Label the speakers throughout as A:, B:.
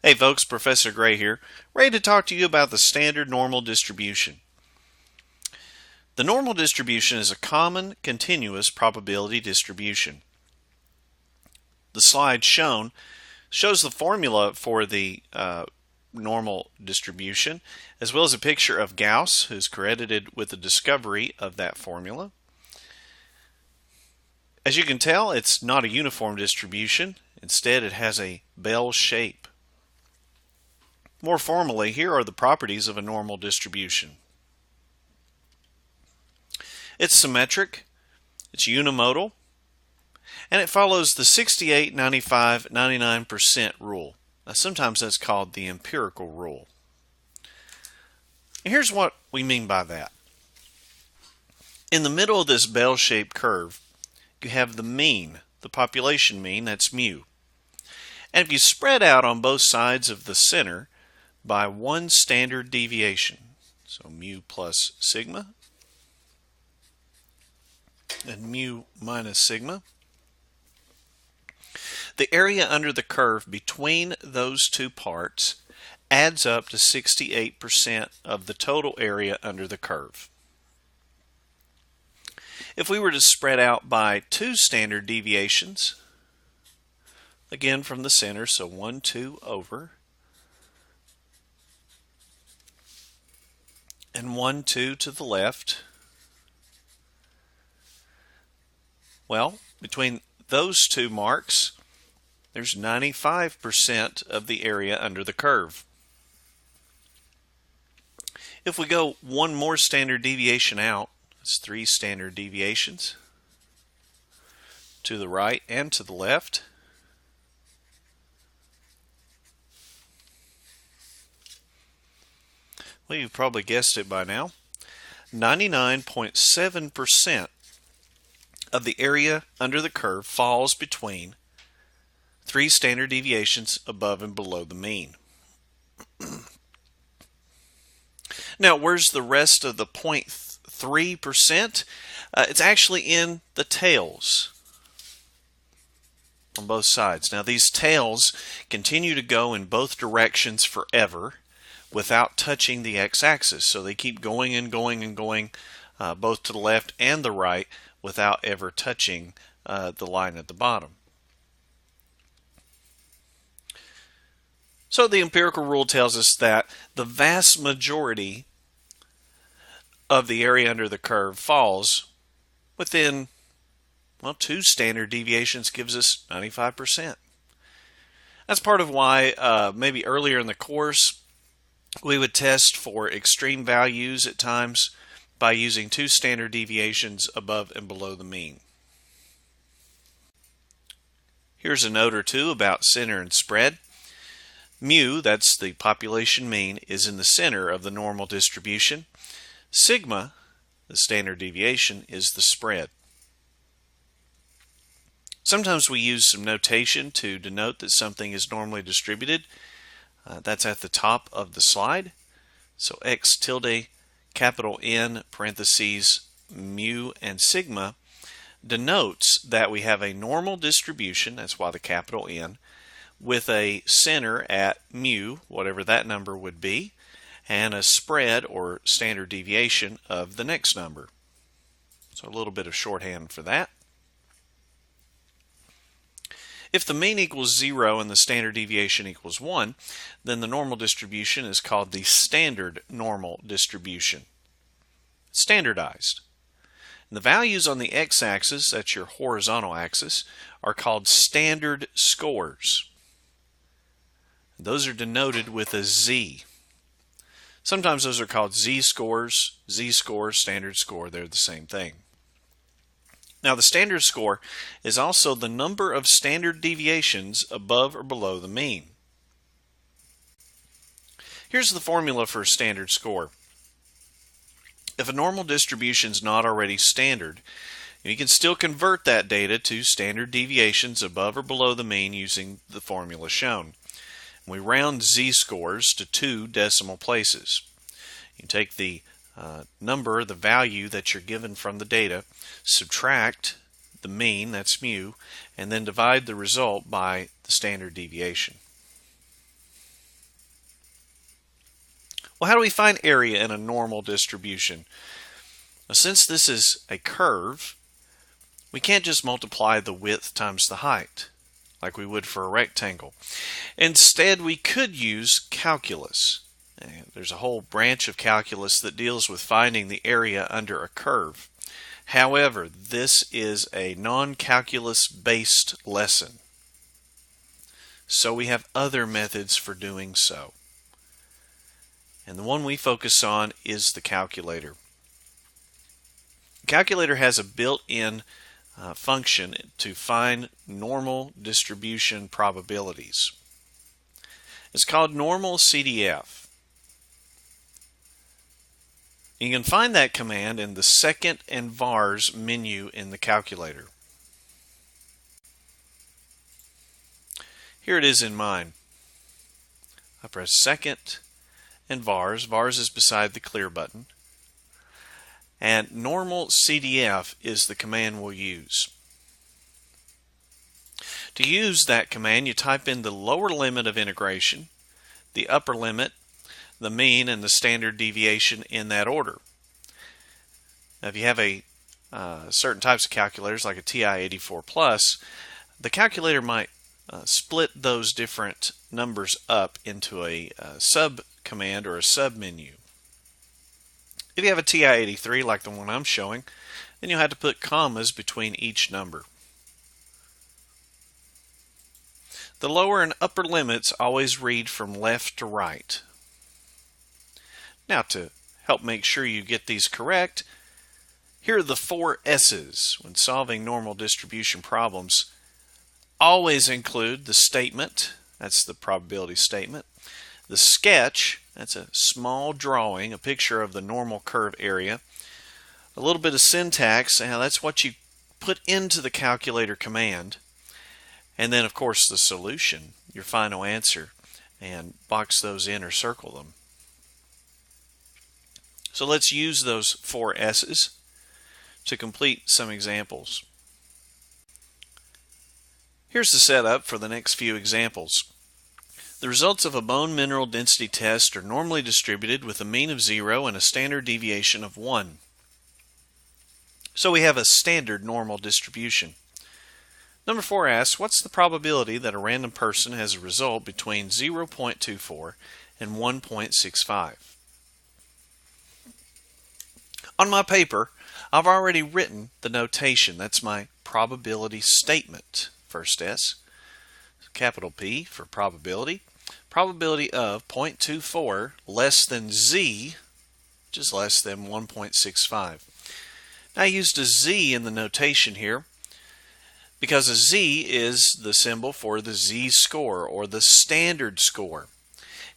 A: Hey folks, Professor Gray here, ready to talk to you about the standard normal distribution. The normal distribution is a common continuous probability distribution. The slide shows the formula for the normal distribution, as well as a picture of Gauss, who's credited with the discovery of that formula. As you can tell, it's not a uniform distribution. Instead, it has a bell shape. More formally, here are the properties of a normal distribution. It's symmetric, it's unimodal, and it follows the 68, 95, 99% rule. Now, sometimes that's called the empirical rule. And here's what we mean by that. In the middle of this bell-shaped curve, you have the mean, the population mean, that's mu. And if you spread out on both sides of the center by one standard deviation, so mu plus sigma and mu minus sigma, the area under the curve between those two parts adds up to 68% of the total area under the curve. If we were to spread out by two standard deviations, again from the center, so 1, 2 over, and 1, 2 to the left, well, between those two marks, there's 95% of the area under the curve. If we go one more standard deviation out, that's 3 standard deviations to the right and to the left, well, you've probably guessed it by now. 99.7% of the area under the curve falls between 3 standard deviations above and below the mean. Now, where's the rest of the 0.3%? It's actually in the tails on both sides. Now, these tails continue to go in both directions forever without touching the x-axis. So they keep going and going and going both to the left and the right without ever touching the line at the bottom. So the empirical rule tells us that the vast majority of the area under the curve falls within, well, 2 standard deviations gives us 95%. That's part of why maybe earlier in the course we would test for extreme values at times by using 2 standard deviations above and below the mean. Here's a note or two about center and spread. Mu, that's the population mean, is in the center of the normal distribution. Sigma, the standard deviation, is the spread. Sometimes we use some notation to denote that something is normally distributed. That's at the top of the slide. So x tilde capital N parentheses mu and sigma denotes that we have a normal distribution, that's why the capital N, with a center at mu, whatever that number would be, and a spread or standard deviation of the next number. So a little bit of shorthand for that. If the mean equals 0 and the standard deviation equals 1, then the normal distribution is called the standard normal distribution. Standardized. And the values on the x-axis, that's your horizontal axis, are called standard scores. Those are denoted with a Z. Sometimes those are called z-scores, z-score, standard score. They're the same thing. Now, the standard score is also the number of standard deviations above or below the mean. Here's the formula for a standard score. If a normal distribution is not already standard, you can still convert that data to standard deviations above or below the mean using the formula shown. We round z-scores to 2 decimal places. You take the number, the value that you're given from the data, subtract the mean, that's mu, and then divide the result by the standard deviation. Well, how do we find area in a normal distribution? Now, since this is a curve, we can't just multiply the width times the height like we would for a rectangle. Instead, we could use calculus. There's a whole branch of calculus that deals with finding the area under a curve. However, this is a non-calculus based lesson, so we have other methods for doing so. And the one we focus on is the calculator. The calculator has a built-in function to find normal distribution probabilities. It's called normal CDF. You can find that command in the second and vars menu in the calculator. Here it is in mine. I press second and vars. Vars is beside the clear button. And normal CDF is the command we'll use. To use that command, you type in the lower limit of integration, the upper limit, the mean, and the standard deviation in that order. Now, if you have certain types of calculators like a TI-84 Plus, the calculator might split those different numbers up into a sub-command or a sub-menu. If you have a TI-83 like the one I'm showing, then you'll have to put commas between each number. The lower and upper limits always read from left to right. Now, to help make sure you get these correct, here are the 4 S's when solving normal distribution problems. Always include the statement, that's the probability statement, the sketch, that's a small drawing, a picture of the normal curve area, a little bit of syntax, now that's what you put into the calculator command, and then of course the solution, your final answer, and box those in or circle them. So let's use those 4 S's to complete some examples. Here's the setup for the next few examples. The results of a bone mineral density test are normally distributed with a mean of 0 and a standard deviation of 1. So we have a standard normal distribution. Number 4 asks, what's the probability that a random person has a result between 0.24 and 1.65? On my paper, I've already written the notation. That's my probability statement. First S, capital P for probability. Probability of 0.24 less than Z, which is less than 1.65. Now I used a Z in the notation here because a Z is the symbol for the Z-score or the standard score.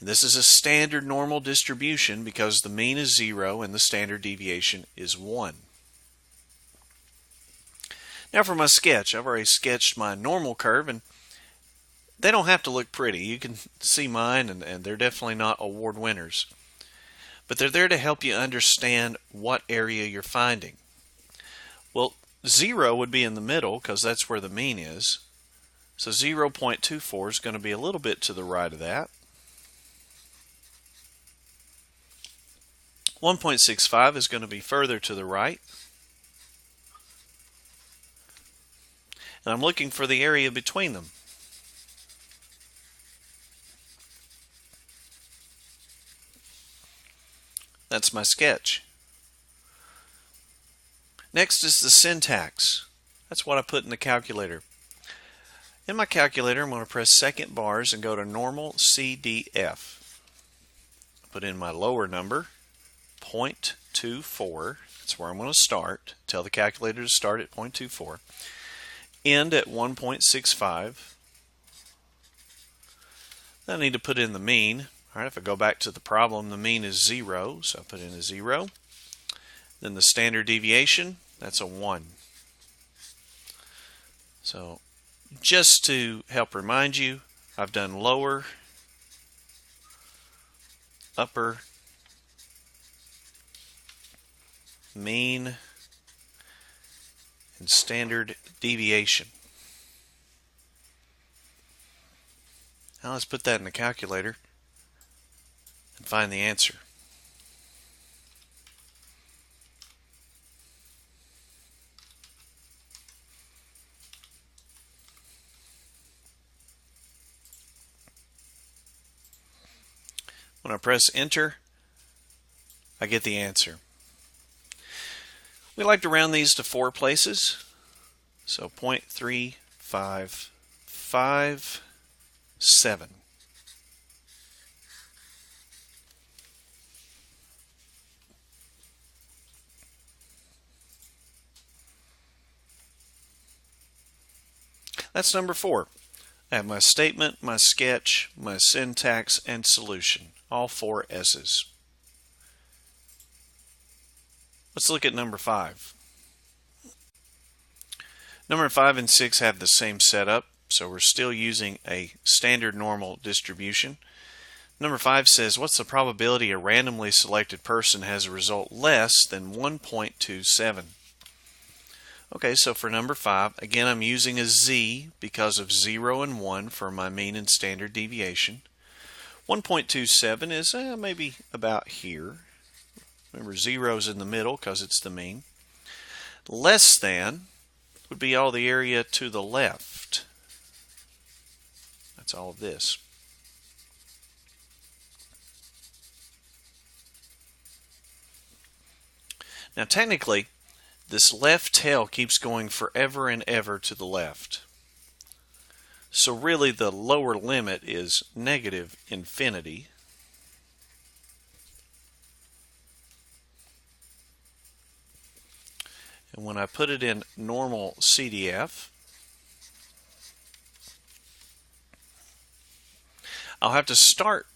A: And this is a standard normal distribution because the mean is 0 and the standard deviation is 1. Now for my sketch, I've already sketched my normal curve, and they don't have to look pretty. You can see mine, and they're definitely not award winners. But they're there to help you understand what area you're finding. Well, 0 would be in the middle because that's where the mean is. So 0.24 is going to be a little bit to the right of that. 1.65 is going to be further to the right. And I'm looking for the area between them. That's my sketch. Next is the syntax. That's what I put in the calculator. In my calculator, I'm going to press second bars and go to normal CDF. Put in my lower number, 0.24. That's where I'm going to start. Tell the calculator to start at 0.24. End at 1.65. Then I need to put in the mean. All right, if I go back to the problem, the mean is 0, so I put in a 0. Then the standard deviation, that's a 1. So just to help remind you, I've done lower, upper, mean, and standard deviation. Now let's put that in the calculator and find the answer. When I press enter, I get the answer. We like to round these to 4 places. So 0.3557. That's number 4. I have my statement, my sketch, my syntax, and solution. All 4 S's. Let's look at number 5. Number 5 and 6 have the same setup, so we're still using a standard normal distribution. Number 5 says, what's the probability a randomly selected person has a result less than 1.27? Okay, so for number 5, again I'm using a z because of 0 and 1 for my mean and standard deviation. 1.27 is maybe about here. Remember, 0 is in the middle because it's the mean. Less than would be all the area to the left. That's all of this. Now technically, this left tail keeps going forever and ever to the left. So really the lower limit is negative infinity. And when I put it in normal CDF, I'll have to start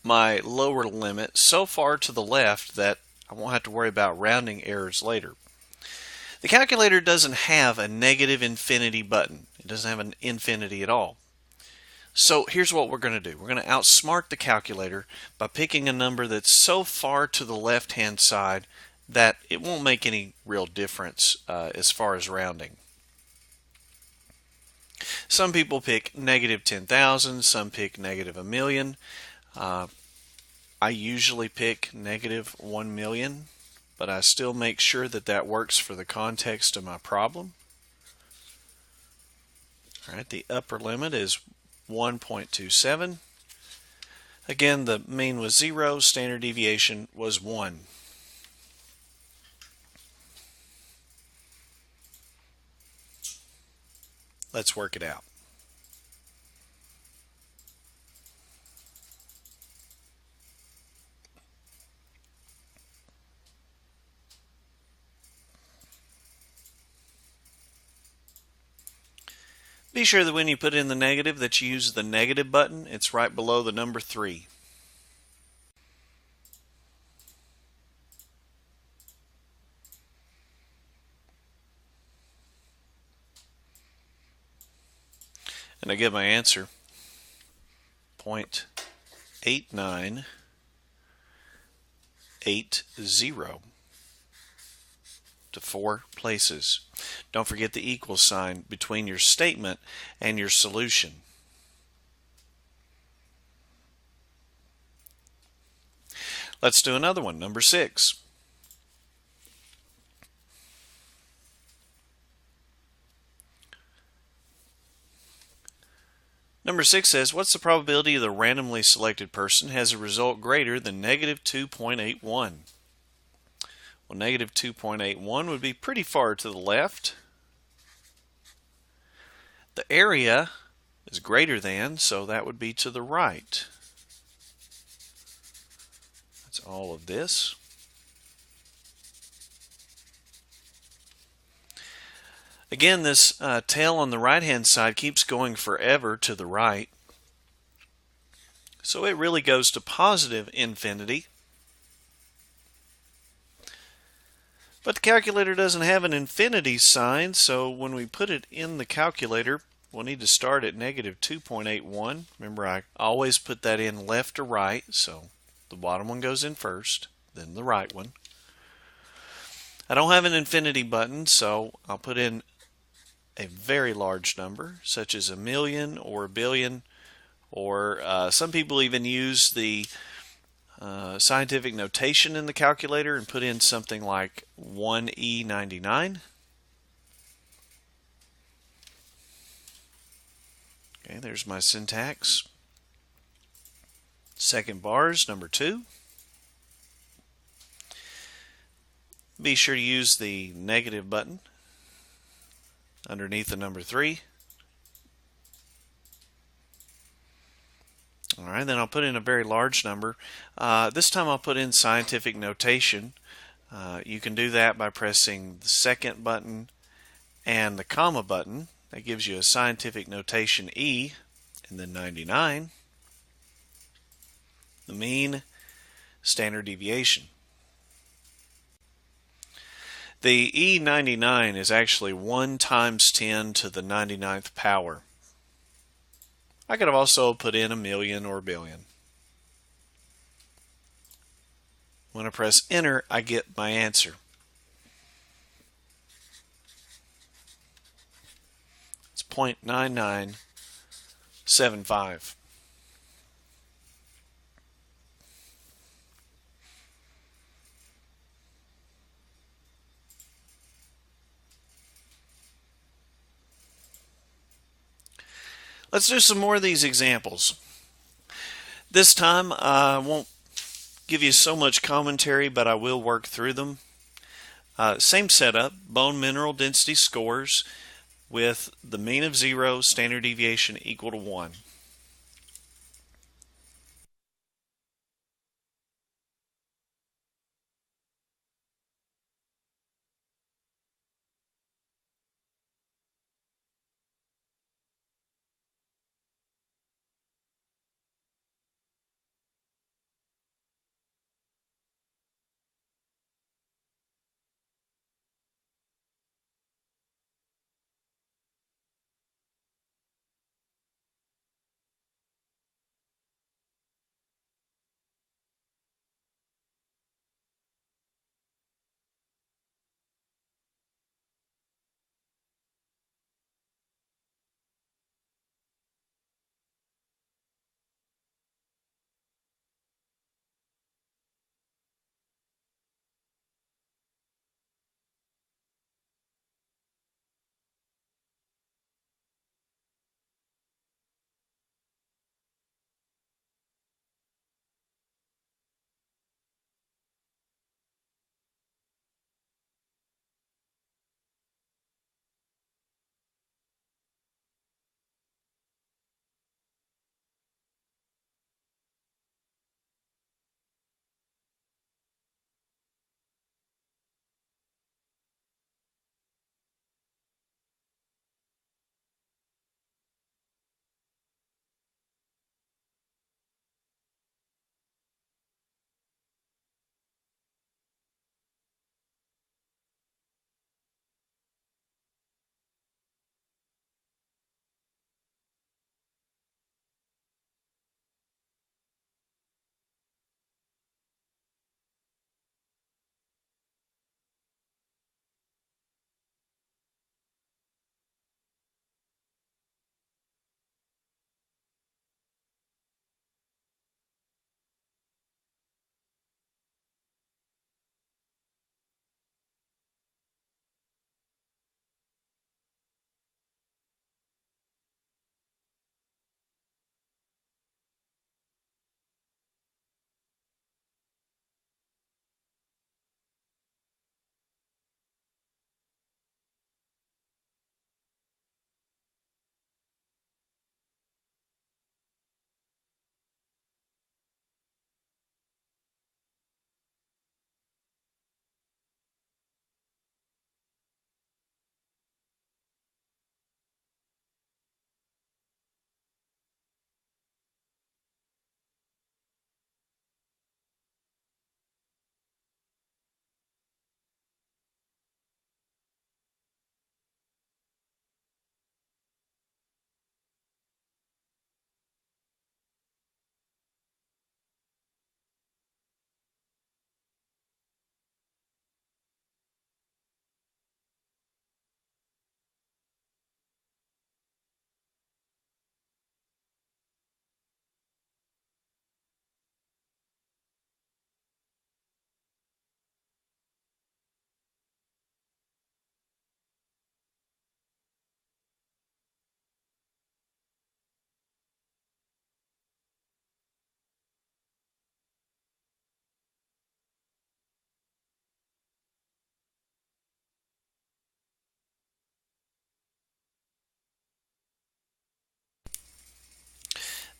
A: my lower limit so far to the left that I won't have to worry about rounding errors later. The calculator doesn't have a negative infinity button. It doesn't have an infinity at all. So here's what we're going to do. We're going to outsmart the calculator by picking a number that's so far to the left-hand side that it won't make any real difference as far as rounding. Some people pick negative 10,000, some pick negative 1,000,000. I usually pick negative 1,000,000, but I still make sure that that works for the context of my problem. All right, the upper limit is 1.27. Again, the mean was 0, standard deviation was 1. Let's work it out. Be sure that when you put in the negative that you use the negative button. It's right below the number 3. And I get my answer, 0.8980 to 4 places. Don't forget the equal sign between your statement and your solution. Let's do another one, number 6. Number 6 says, what's the probability the randomly selected person has a result greater than negative 2.81? Well, negative 2.81 would be pretty far to the left. The area is greater than, so that would be to the right. That's all of this. Again, this tail on the right-hand side keeps going forever to the right. So it really goes to positive infinity. But the calculator doesn't have an infinity sign, so when we put it in the calculator, we'll need to start at negative 2.81. Remember, I always put that in left to right, so the bottom one goes in first, then the right one. I don't have an infinity button, so I'll put in a very large number, such as 1,000,000 or 1,000,000,000, or some people even use the scientific notation in the calculator and put in something like 1E99. Okay, there's my syntax. Second bar is number 2. Be sure to use the negative button underneath the number 3. Alright, then I'll put in a very large number. This time I'll put in scientific notation. You can do that by pressing the second button and the comma button. That gives you a scientific notation E, and then 99, the mean standard deviation. The E99 is actually 1 times 10 to the 99th power. I could have also put in a million or a billion. When I press enter, I get my answer. It's 0.9975. Let's do some more of these examples. This time I won't give you so much commentary, but I will work through them. Same setup, bone mineral density scores with the mean of 0, standard deviation equal to 1.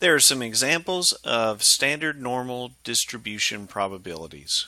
A: There are some examples of standard normal distribution probabilities.